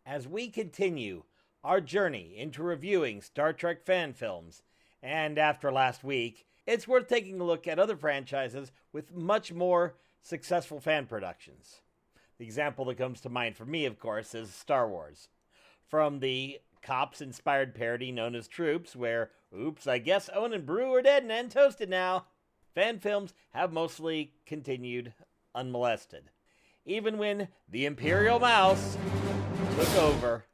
as we continue our journey into reviewing Star Trek fan films. And after last week, it's worth taking a look at other franchises with much more successful fan productions. The example that comes to mind for me, of course, is Star Wars. From the cops-inspired parody known as Troops, where, oops, I guess Owen and Brew are dead and toasted now, fan films have mostly continued unmolested. Even when the Imperial Mouse took over,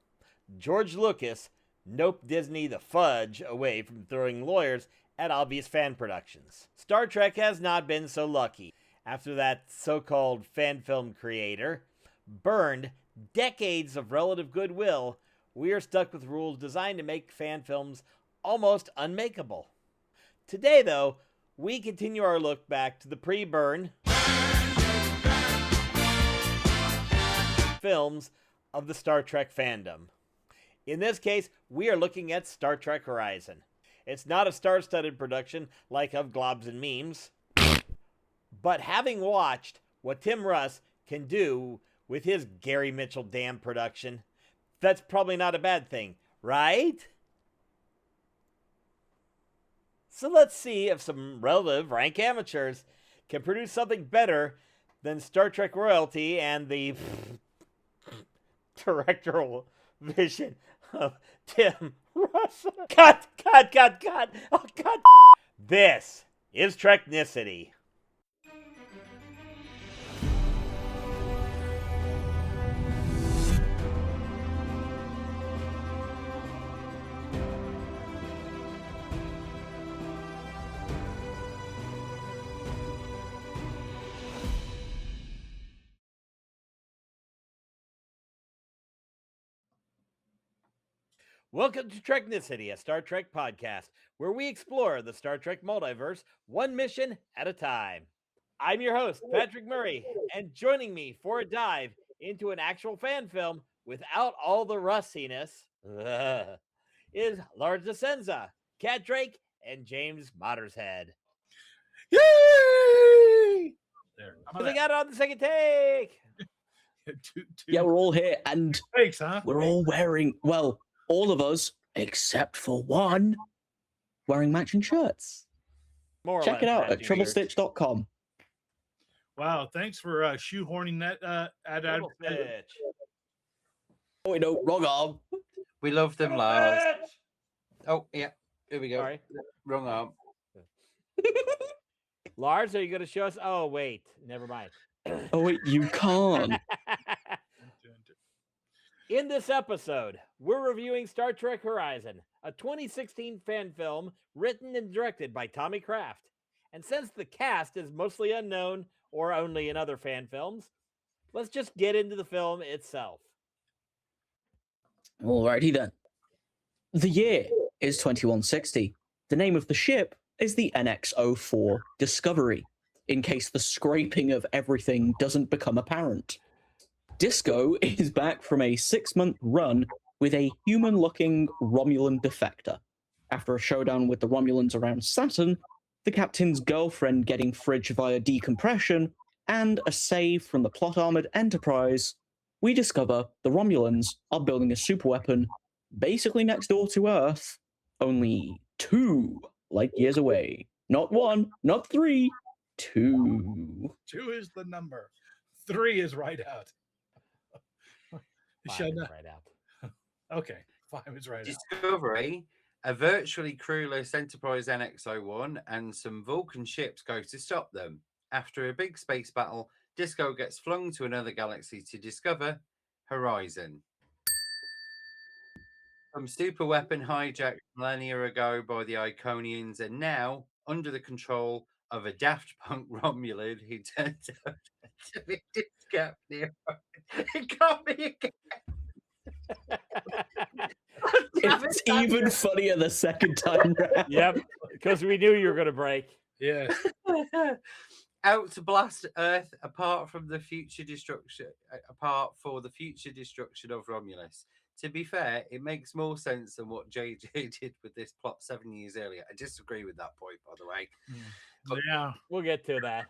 George Lucas noped Disney the fudge away from throwing lawyers at obvious fan productions. Star Trek has not been so lucky. After that so-called fan film creator burned decades of relative goodwill, we are stuck with rules designed to make fan films almost unmakeable. Today, though, we continue our look back to the pre-burn films of the Star Trek fandom. In this case, we are looking at Star Trek Horizon. It's not a star-studded production like of Globs and Memes, but having watched what Tim Russ can do with his Gary Mitchell Dam production, that's probably not a bad thing, right? So let's see if some relative rank amateurs can produce something better than Star Trek royalty and the directorial vision of Tim Russ. Cut! Oh, God. This is Treknicity. Welcome to Treknicity, a Star Trek podcast, where we explore the Star Trek multiverse one mission at a time. I'm your host, Patrick Murray, and joining me for a dive into an actual fan film without all the rustiness is Lars Desenza, Kat Drake, and James Mottershead. Yay! There. They got it on the second take. Yeah, we're all here, and Thanks, huh? we're all wearing, well, all of us, except for one, wearing matching shirts. More or Check less it out at matching shirts. triplestitch.com. Wow, thanks for shoehorning that ad. Triple Stitch. Oh, wait, no, wrong arm. We love them, Lars. Oh, yeah. Here we go. Sorry. Wrong arm. Lars, are you going to show us? Oh, wait. Never mind. Oh, wait, you can't. In this episode, we're reviewing Star Trek Horizon, a 2016 fan film written and directed by Tommy Kraft. And since the cast is mostly unknown or only in other fan films, let's just get into the film itself. Alrighty then. The year is 2160. The name of the ship is the NX-04 Discovery, in case the scraping of everything doesn't become apparent. Disco is back from a 6-month run with a human-looking Romulan defector. After a showdown with the Romulans around Saturn, the captain's girlfriend getting fridge via decompression, and a save from the plot-armored Enterprise, we discover the Romulans are building a superweapon basically next door to Earth, only 2 light years away. Not 1, not 3, 2. 2 is the number. 3 is right out. 5 is right out. Okay, 5 is right out. Discovery, a virtually crewless Enterprise NX-01, and some Vulcan ships go to stop them. After a big space battle, Disco gets flung to another galaxy to discover Horizon. Some super weapon hijacked millennia ago by the Iconians and now under the control of a Daft Punk Romulan who turns out to be Disco. It got me again. It's even funnier the second time round. Yep, because we knew you were going to break. Yeah. Out to blast Earth apart for the future destruction of Romulus. To be fair, it makes more sense than what JJ did with this plot 7 years earlier. I disagree with that point, by the way. But Yeah. We'll get to that.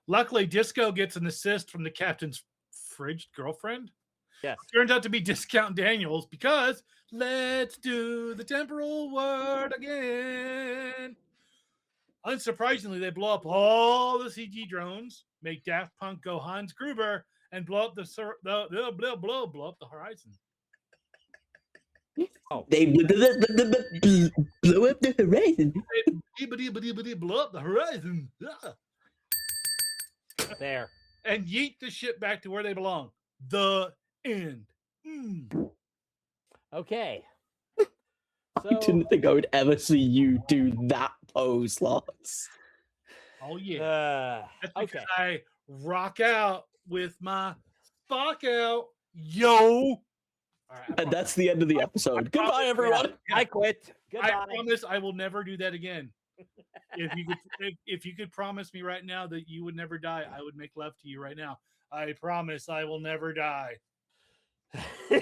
Luckily, Disco gets an assist from the captain's fridge girlfriend. Yes. Turns out to be Discount Daniels because let's do the temporal word again. Unsurprisingly, they blow up all the CG drones, make Daft Punk go Hans Gruber, and blow up blow up the horizon. Oh. They blow up the horizon. Blow up the horizon. There. And yeet the ship back to where they belong. The end. Okay. I didn't think I would ever see you do that pose, Lars. Oh yeah. That's because Okay. I rock out with my Spock out. Yo. All right, And that's the end of the episode. Goodbye, everyone. Yeah, I quit. Goodbye. I promise I will never do that again. If you could promise me right now that you would never die, I would make love to you right now. I promise I will never die. All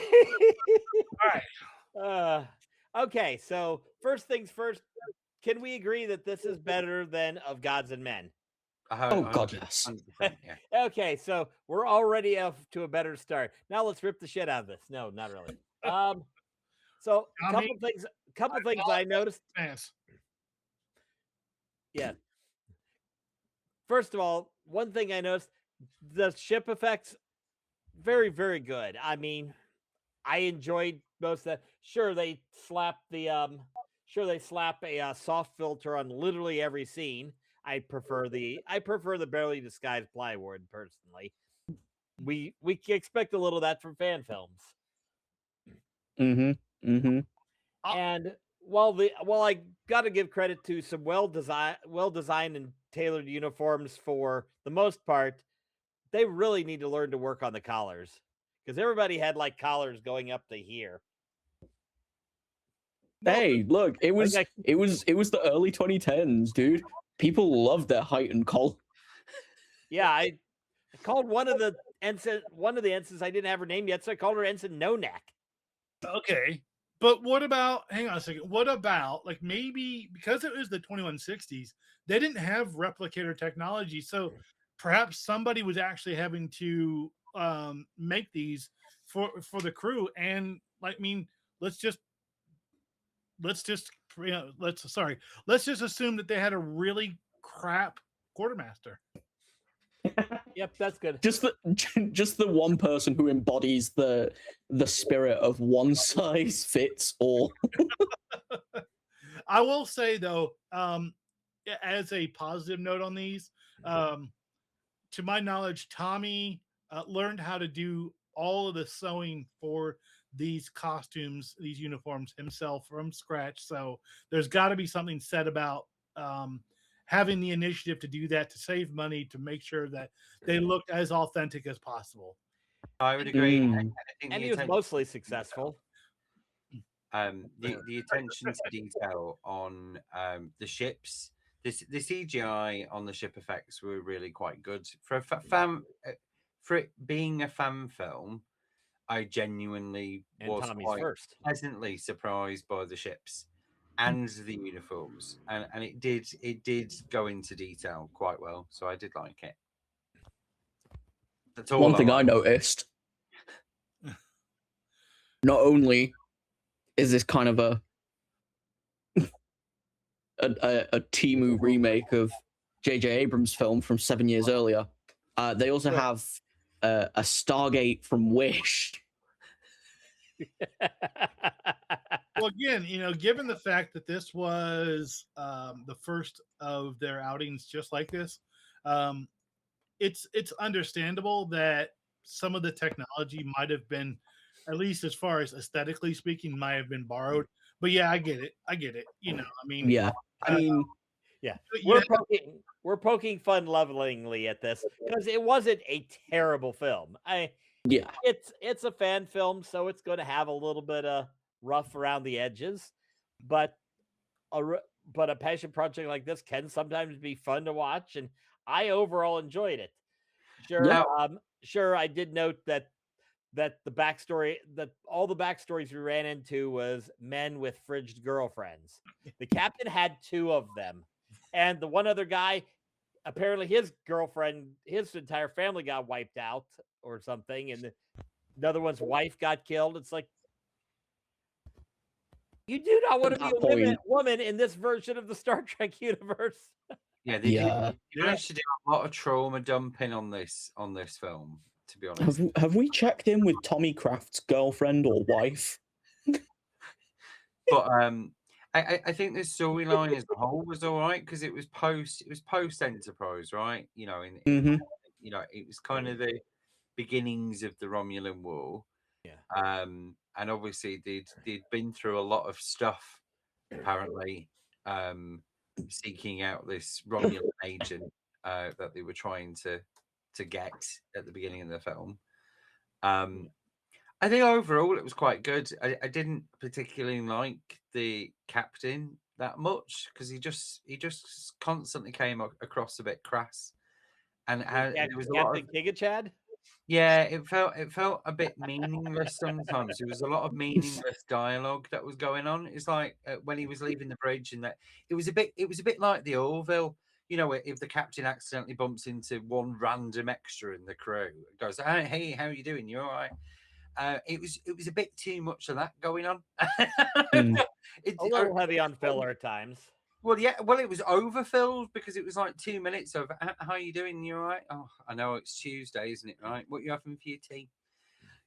right. Okay, so first things first, can we agree that this is better than Of Gods and Men? Oh, God, yes. Yeah. Okay, so we're already off to a better start. Now let's rip the shit out of this. No, not really. So a couple things I noticed. Yeah. First of all, one thing I noticed, the ship effects, very, very good. I mean, I enjoyed most of that. Sure, they slap a soft filter on literally every scene. I prefer the barely disguised plywood personally. We expect a little of that from fan films. And while I got to give credit to some well designed and tailored uniforms for the most part, they really need to learn to work on the collars because everybody had like collars going up to here. Hey, look, it was the early 2010s, dude. People loved their heightened collar. Yeah, I called one of the ensigns. I didn't have her name yet, so I called her Ensign No Neck. Okay, but what about? Hang on a second. What about like maybe because it was the 2160s, they didn't have replicator technology, so perhaps somebody was actually having to make these for the crew. And like, I mean, let's just assume that they had a really crap quartermaster. Yep, that's good. Just the one person who embodies the spirit of one size fits all. I will say though, as a positive note on these, to my knowledge, Tommy learned how to do all of the sewing for these costumes, these uniforms himself from scratch. So there's got to be something said about having the initiative to do that, to save money, to make sure that they look as authentic as possible. I would agree. And he was mostly successful. The attention to detail on the ships, the CGI on the ship effects were really quite good for it being a fan film. I genuinely was quite pleasantly surprised by the ships and the uniforms, and it did go into detail quite well, so I did like it. That's all. One thing I noticed, not only is this kind of a Temu remake of J.J. Abrams' film from 7 years earlier, they also have a Stargate from Wish. Well, again, given the fact that this was the first of their outings just like this, it's understandable that some of the technology might have been, at least as far as aesthetically speaking, might have been borrowed. But yeah, I get it. Yeah. We're poking fun lovingly at this because it wasn't a terrible film. It's a fan film, so it's going to have a little bit of rough around the edges, but a passion project like this can sometimes be fun to watch, and I overall enjoyed it. Sure, I did note that the backstory, that all the backstories we ran into was men with fridged girlfriends. The captain had 2 of them, and the one other guy, apparently his girlfriend, his entire family got wiped out or something, and Another one's wife got killed. It's like, you do not want to At be that a point- woman in this version of the Star Trek universe. Yeah, they Yeah. managed to do a lot of trauma dumping on this film. To be honest, Have we checked in with Tommy Kraft's girlfriend or wife? but I think the storyline as a whole was all right because it was post Enterprise, right? You know, Mhm. you know, it was kind of the beginnings of the Romulan War. Yeah. And obviously they'd been through a lot of stuff, apparently, seeking out this Romulan agent that they were trying to get at the beginning of the film. I think overall it was quite good. I didn't particularly like the captain that much because he just constantly came across a bit crass, and there was a lot of Captain Gigachad? yeah, it felt a bit meaningless sometimes. There was a lot of meaningless dialogue that was going on. It's like when he was leaving the bridge, and that it was a bit like the Orville. You know, if the captain accidentally bumps into one random extra in the crew, it goes, "Hey, how are you doing? You all right?" It was a bit too much of that going on. Mm. A little heavy on filler at times. Well, yeah. Well, it was overfilled because it was like 2 minutes of "How are you doing? You all right? Oh, I know it's Tuesday, isn't it? Right? What you having for your tea?"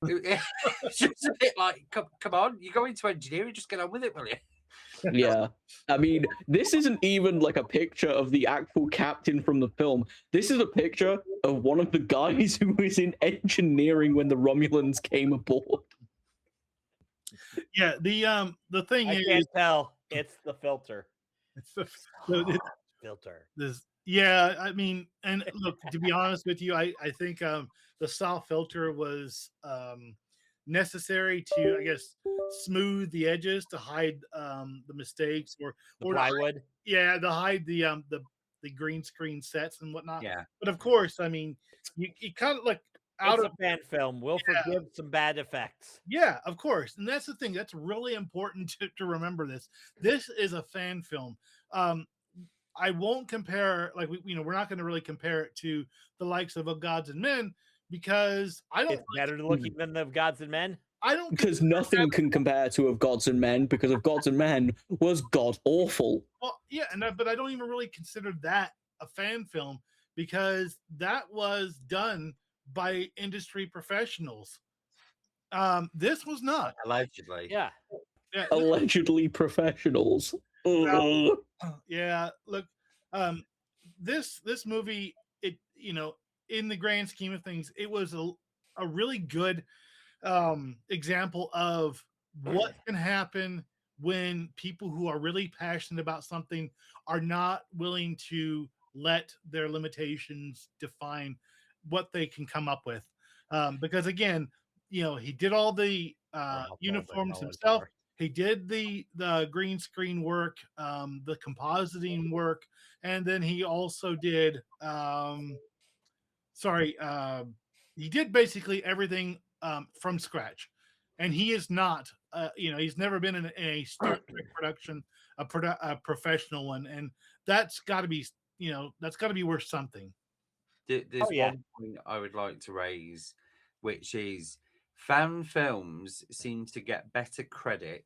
It's just a bit like, come on, you go into engineering, just get on with it, will you? Yeah. I mean, this isn't even like a picture of the actual captain from the film. This is a picture of one of the guys who was in engineering when the Romulans came aboard. Yeah, the thing I is, can't tell. It's the filter. Filter. Yeah, I mean, and look, to be honest with you, I think the soft filter was necessary to, I guess, smooth the edges to hide the mistakes The or to hide, plywood. yeah, to hide the green screen sets and whatnot. Yeah. But of course, I mean, you kind of like out It's of a fan film. We'll forgive some bad effects. yeah, of course. And that's the thing. That's really important to remember this. This is a fan film. I won't compare, like, we're not going to really compare it to the likes of Gods and Men because I don't. It's better looking than the Gods and Men. I don't Because nothing can compare to Of Gods and Men, because Of Gods and Men was god awful. Well, yeah, but I don't even really consider that a fan film because that was done by industry professionals. This was not. Allegedly. Yeah. Yeah, Allegedly professionals. Well, yeah, look, this movie, it, in the grand scheme of things, it was a really good example of what can happen when people who are really passionate about something are not willing to let their limitations define what they can come up with. Because again, he did all the uniforms himself. He did the green screen work, the compositing work, and then he also did he did basically everything from scratch. And he is not he's never been in a Star Trek production, a professional one, and that's got to be worth something. There's one point I would like to raise, which is fan films seem to get better credit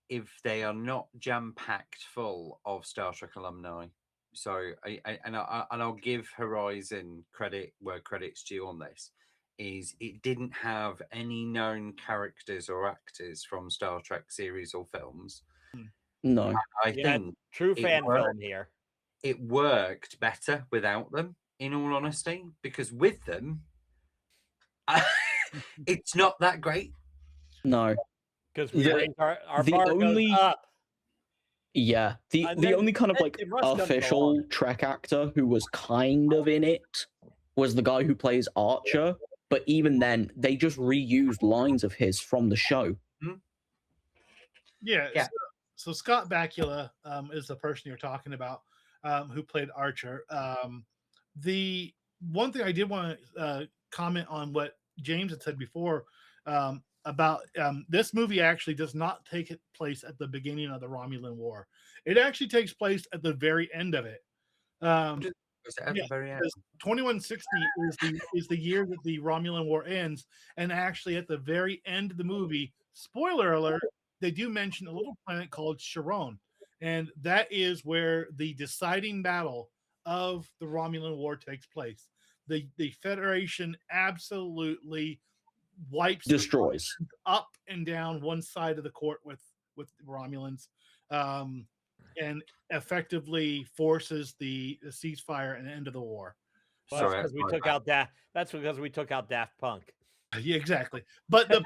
if they are not jam-packed full of Star Trek alumni. So, I'll give Horizon credit where credit's due on this. Is it didn't have any known characters or actors from Star Trek series or films. No. I think true fan film here. It worked better without them, in all honesty, because with them, it's not that great. No. Because we raised our bar goes up. Yeah, the only kind of like official Trek actor who was kind of in it was the guy who plays Archer, but even then, they just reused lines of his from the show. Mm-hmm. Yeah. So Scott Bakula is the person you're talking about, who played Archer. The one thing I did want to comment on what James had said before about this movie actually does not take place at the beginning of the Romulan War. It actually takes place at the very end of it. Was it at the very end? because 2160 is the year that the Romulan War ends, and actually at the very end of the movie, spoiler alert, they do mention a little planet called Sharon, and that is where the deciding battle of the Romulan War takes place. The Federation absolutely wipes Destroys. up and down one side of the court with Romulans, and effectively forces the ceasefire and end of the war. Well, Sorry, that's because we my took bad. out Daft. That's because we took out Daft Punk. Yeah, exactly. But the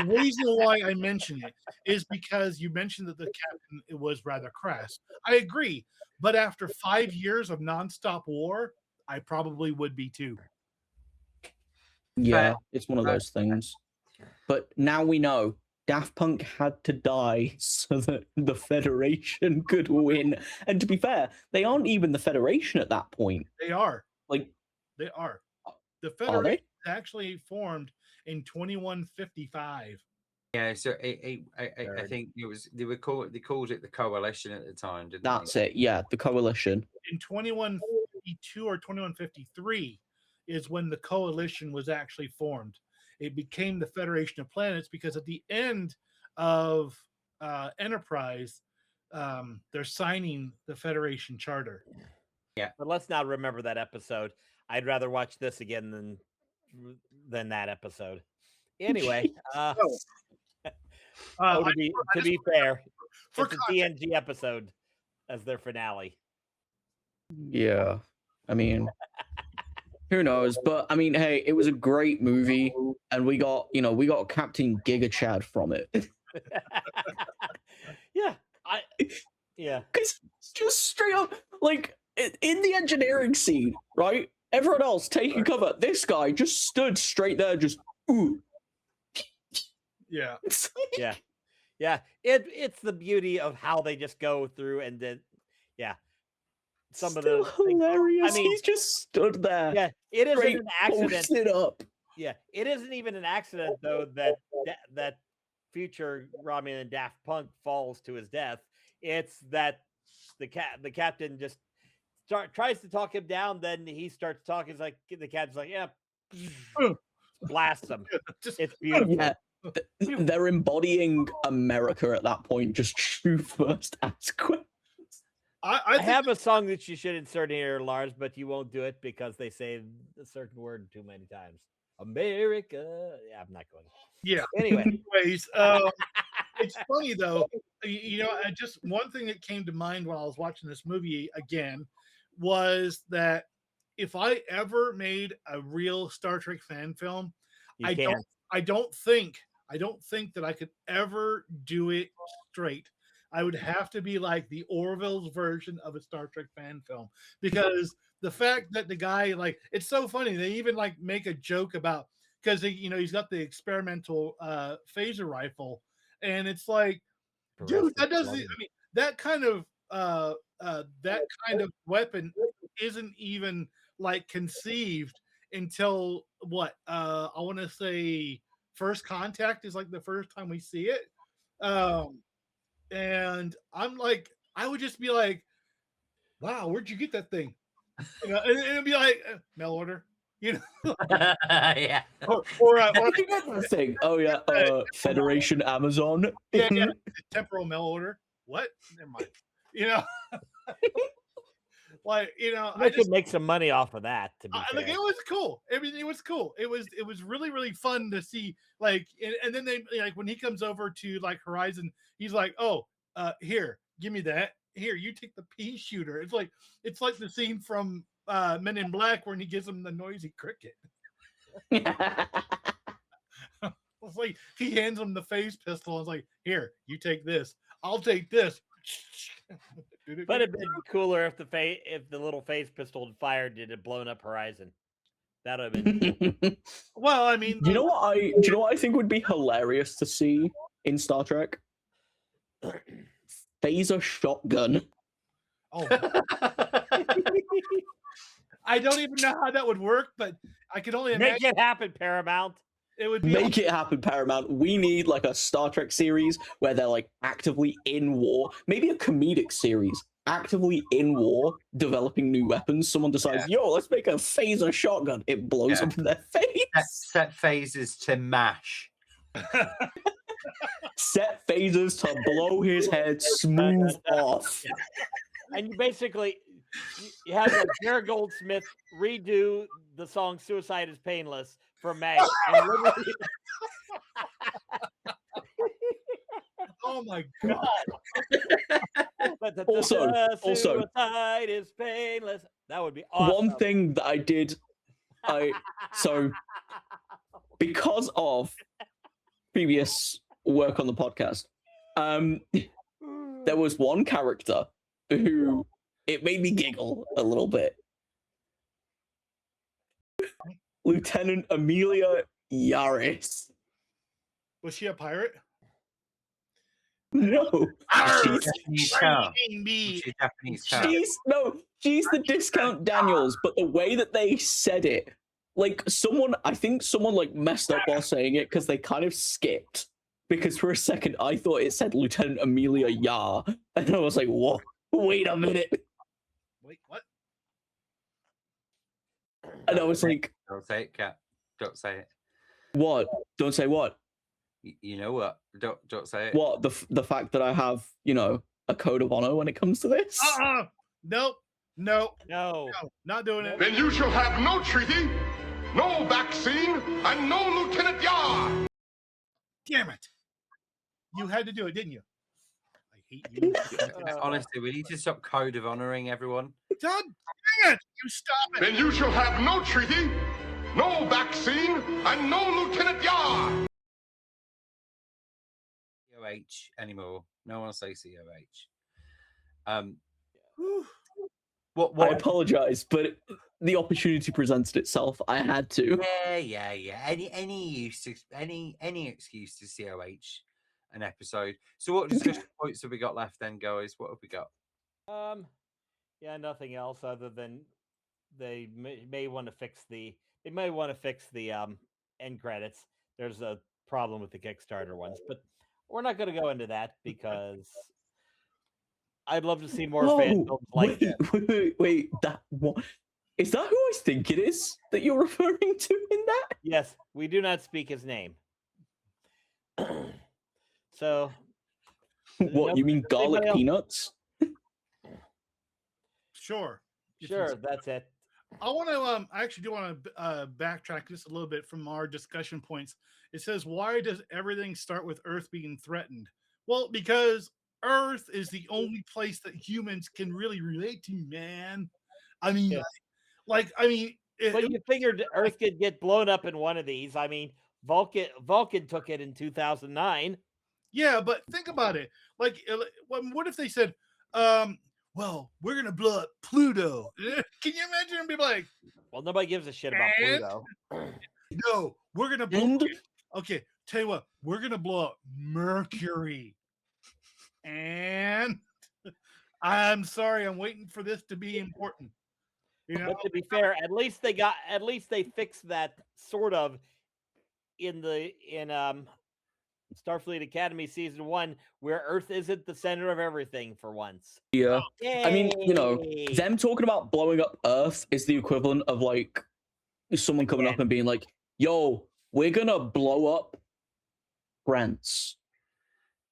reason why I mention it is because you mentioned that the captain it was rather crass. I agree, but after 5 years of nonstop war, I probably would be too. Yeah, it's one of those things. But now we know Daft Punk had to die so that the Federation could win. And to be fair, they aren't even the Federation at that point. They are. Like, They are. The are Federation they? actually formed in 2155. Yeah, so I think they called it the coalition at the time, didn't That's they? it. Yeah, the coalition. In 2152 or 2153 is when the coalition was actually formed. It became the Federation of Planets because at the end of Enterprise, they're signing the Federation Charter. But let's not remember that episode. I'd rather watch this again than that episode. Anyway, to be fair, for it's a TNG episode as their finale. Yeah. I mean, who knows? But I mean, hey, it was a great movie, and we got Captain Giga Chad from it. Yeah. Because just straight up, like in the engineering scene, right? Everyone else taking cover. This guy just stood straight there, just ooh. Yeah. Yeah. It's the beauty of how they just go through and then, some of the hilarious. I mean, he's just stood there. Yeah, it isn't straight an accident. posted up. Yeah, it isn't even an accident though that future Romulan Daft Punk falls to his death. It's that the captain just tries to talk him down. Then he starts talking. It's like the captain's like, yeah, blast him. It's beautiful. Yeah. They're embodying America at that point. Just shoot first, ask questions. I have a song that you should insert here, Lars, but you won't do it because they say a certain word too many times. America. Yeah, I'm not going. Yeah. Anyway. Anyways, it's funny though. Just one thing that came to mind while I was watching this movie again was that if I ever made a real Star Trek fan film, I don't think that I could ever do it straight. I would have to be like the Orville's version of a Star Trek fan film, because the fact that the guy, like, it's so funny. They even like make a joke about, because he's got the experimental phaser rifle, and it's like, dude, that doesn't. I mean, that kind of weapon isn't even like conceived until what? I want to say First Contact is like the first time we see it. And I'm like, I would just be like, wow, where'd you get that thing? And it'd be like, mail order, Yeah. or the thing. Oh yeah, Federation Amazon. yeah, temporal mail order. What? Never mind. I could make some money off of that. To be like, it was cool. I mean, it was cool. It was really, really fun to see. Like, and then they, like, when he comes over to like Horizon, he's like, oh, here, give me that. Here, you take the pea shooter. It's like the scene from Men in Black when he gives him the noisy cricket. It's like he hands him the phase pistol. It's like, here, you take this. I'll take this. But it'd been cooler if the little phase pistol had fired, it had blown up Horizon. That would have been. Well, I mean, do you know what I think would be hilarious to see in Star Trek? Phaser shotgun. Oh. I don't even know how that would work, but I could only imagine. Make it happen, Paramount. It would be Make it happen, Paramount. We need like a Star Trek series where they're like actively in war. Maybe a comedic series actively in war, developing new weapons. Someone decides, yo, let's make a phaser shotgun. It blows up in their face. Set phasers to mash. Set phasers to blow his head smooth off. And you basically you have Jared Goldsmith redo the song "Suicide Is Painless" from Mag. And literally... Oh my god! Also, suicide is painless. That would be awesome. One thing that I did, so because of previous work on the podcast, there was one character who it made me giggle a little bit. Lieutenant Amelia Yaris. Was she a pirate? No, She's Japanese. She's the Discount Daniels, but the way that they said it, like I think someone like messed up while saying it because they kind of skipped. Because for a second I thought it said Lieutenant Amelia Yar, and I was like, "What? Wait a minute." Wait, what? And I was like, "Don't say it, Cat. Don't say it." What? Don't say what? You know what? Don't say it. What? The fact that I have, a code of honor when it comes to this? Nope. No, not doing it. Then you shall have no treaty, no vaccine, and no Lieutenant Yar. Damn it! You had to do it, didn't you? I hate you. Honestly, we need to stop code of honoring everyone. God dang it! You stop it. Then you shall have no treaty, no vaccine, and no Lieutenant Yar. COH anymore. No one say COH. What? I apologize, but the opportunity presented itself. I had to. Yeah. Any excuse to COH an episode. So what discussion points have we got left then, guys? What have we got? Yeah, nothing else other than they may want to fix the end credits. There's a problem with the Kickstarter ones, but we're not going to go into that because I'd love to see more fan films like that. Wait, what? Is that who I think it is that you're referring to in that? Yes, we do not speak his name. So, what, you mean garlic peanuts? Sure, that's it. I want to. I actually do want to backtrack just a little bit from our discussion points. It says, "Why does everything start with Earth being threatened?" Well, because Earth is the only place that humans can really relate to, man. I mean, but you figured Earth could get blown up in one of these. I mean, Vulcan took it in 2009. Yeah, but think about it. Like, what if they said, well, we're going to blow up Pluto. Can you imagine and be like, well, nobody gives a shit about Pluto. No, we're going to blow okay, tell you what, we're going to blow up Mercury. And I'm sorry, I'm waiting for this to be important. But to be fair, at least they fixed that sort of in Starfleet Academy Season 1, where Earth isn't the center of everything for once. Yeah. Yay! I mean, them talking about blowing up Earth is the equivalent of like someone coming up and being like, yo, we're gonna blow up France.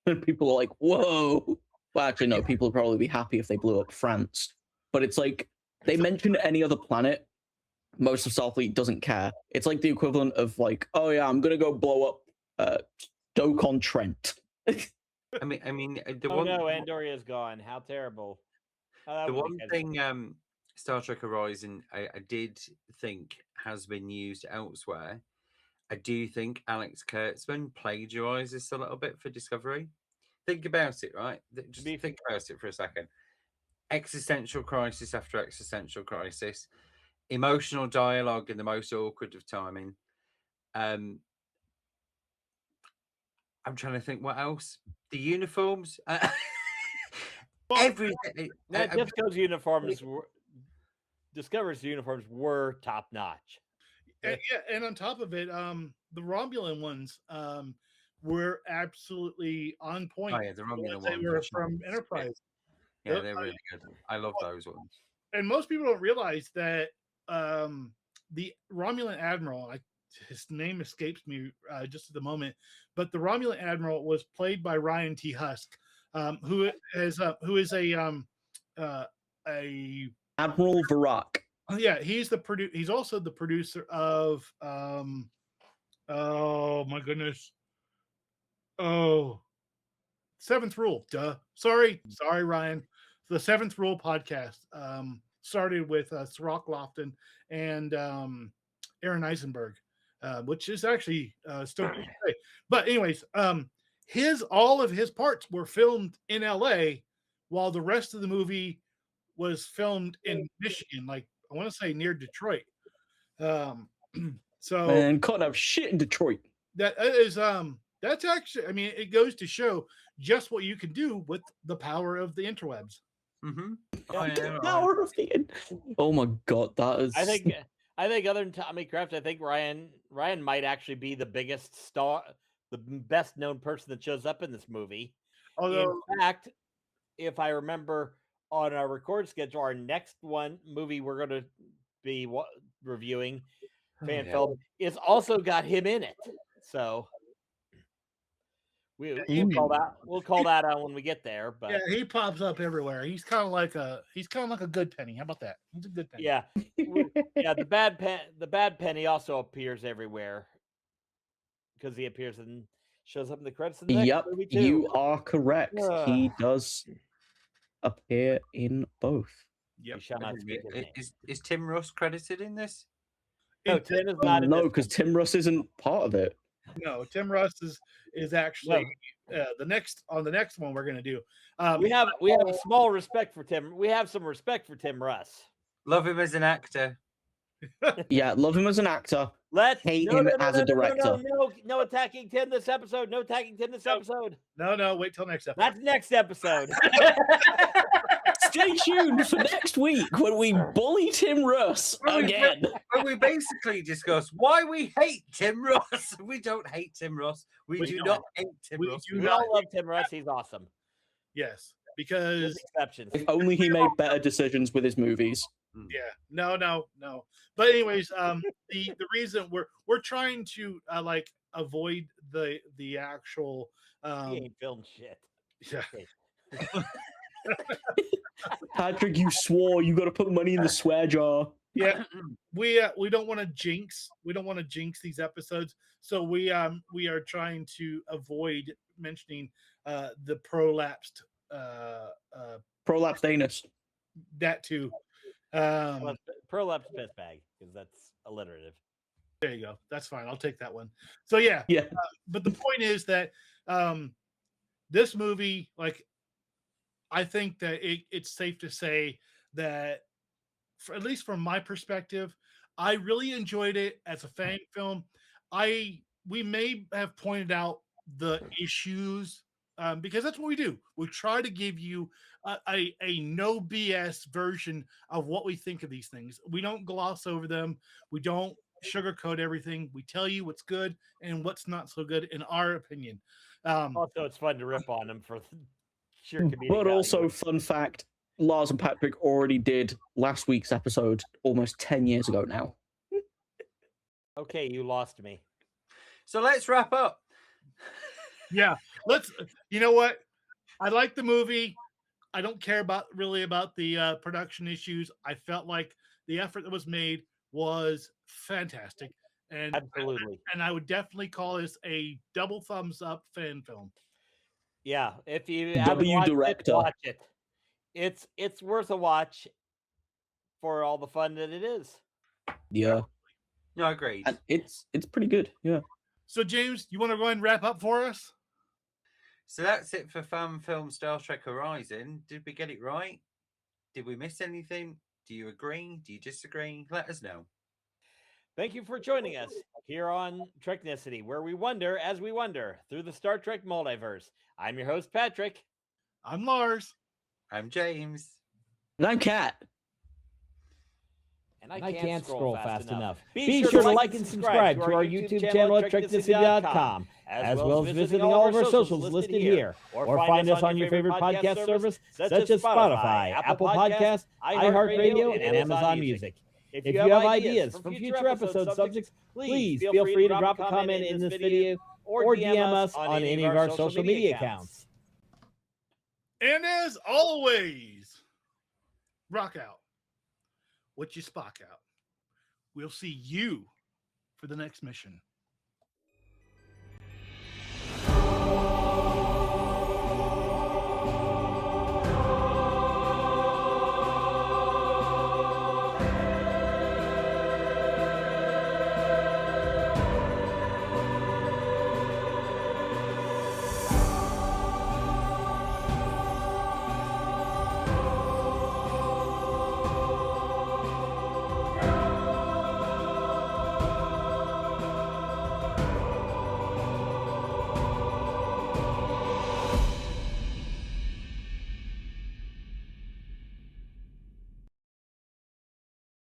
And people are like, whoa. Well, actually, no, people would probably be happy if they blew up France. But it's like, they mention any other planet, most of Starfleet doesn't care. It's like the equivalent of like, oh yeah, I'm gonna go blow up Stoke-on-Trent. I mean, Andoria's gone. How terrible. The one thing Star Trek Horizon I did think has been used elsewhere. I do think Alex Kurtzman plagiarizes a little bit for Discovery. Think about it, right? Just think about it for a second. Existential crisis after existential crisis. Emotional dialogue in the most awkward of timing. I'm trying to think what else. The uniforms. Everything. Discovery's uniforms were top notch. And on top of it, the Romulan ones were absolutely on point. Oh yeah, the Romulan ones. They were from Enterprise. Yeah, Yep. they're really good. I love those ones. And most people don't realize that the Romulan admiral, his name escapes me just at the moment, but the Romulan admiral was played by Ryan T. Husk, who is a Admiral Varak. yeah, he's he's also the producer of oh my goodness, oh, Seventh Rule. Duh. Sorry, Ryan. The Seventh Rule podcast started with Sirach Lofton and Aaron Eisenberg, which is actually still great. But anyways, all of his parts were filmed in L.A. while the rest of the movie was filmed in Michigan, like I want to say near Detroit. So Man, can't have shit in Detroit. that is that's actually, I mean, it goes to show just what you can do with the power of the interwebs. Mm-hmm. The power of the Oh my god, that is. I think other than Tommy Kraft, I think Ryan might actually be the biggest star, the best known person that shows up in this movie. Although, in fact, if I remember on our record schedule, our next movie we're going to be reviewing, fan film, is also got him in it. So we'll call that out when we get there. But yeah, he pops up everywhere. He's kind of like a good penny. How about that? He's a good penny. yeah, yeah. The bad penny also appears everywhere because he appears and shows up in the credits. In the next movie too. You are correct. He does appear in both. Yep. You shall not speak his name. Is Tim Russ credited in this? No, Tim is not. No, because Tim Russ isn't part of it. No, Tim Russ is actually the next one we're gonna do. We have a small respect for Tim. We have some respect for Tim Russ. Love him as an actor. Yeah, love him as an actor. Hate him as a director. No attacking Tim this episode. No attacking Tim this episode. No, wait till next episode. That's next episode. Stay tuned for next week when we bully Tim Russ again. When we basically discuss why we hate Tim Russ. We don't hate Tim Russ. We do not hate Tim Russ. We all love Tim Russ. He's awesome. Yes, because With exceptions. If only he made better decisions with his movies. yeah, no. But anyways, the reason we're trying to like avoid the actual He ain't filmed shit. yeah. Patrick, you swore you got to put money in the swear jar. Yeah, we don't want to jinx. We don't want to jinx these episodes, so we are trying to avoid mentioning the prolapsed Prolapsed anus. that too. Prolapse piss bag, because that's alliterative. There you go. That's fine. I'll take that one. So yeah. But the point is that this movie, like, I think that it's safe to say that, at least from my perspective, I really enjoyed it as a fan film. We may have pointed out the issues because that's what we do. We try to give you a no BS version of what we think of these things. We don't gloss over them. We don't sugarcoat everything. We tell you what's good and what's not so good in our opinion. Also, it's fun to rip on them for sheer comedic But value. also, fun fact, Lars and Patrick already did last week's episode almost 10 years ago now. Okay, you lost me. So let's wrap up. Yeah, you know what? I like the movie. I don't care about the production issues. I felt like the effort that was made was fantastic. And Absolutely. And I would definitely call this a double thumbs up fan film. Yeah, if you W haven't watched director. it, watch it. It's worth a watch for all the fun that it is. Yeah. No, agreed. And it's pretty good. Yeah. So James, you want to go ahead and wrap up for us? So that's it for fan film Star Trek Horizon. Did we get it right? Did we miss anything? Do you agree? Do you disagree? Let us know. Thank you for joining us here on Treknicity, where we wonder as we wonder through the Star Trek multiverse. I'm your host, Patrick. I'm Lars. I'm James. And I'm Kat. And And I can't scroll fast enough. Be sure to like and subscribe to our YouTube channel at Treknicity.com, as well as visiting all of our socials listed here, or find us on your favorite podcast service such as Spotify, Apple Podcasts, iHeartRadio, and Amazon Music. If you have ideas for future episode subjects, please feel free to drop a comment in this video or DM us on any of our social media accounts. And as always, rock out what you Spock out. We'll see you for the next mission.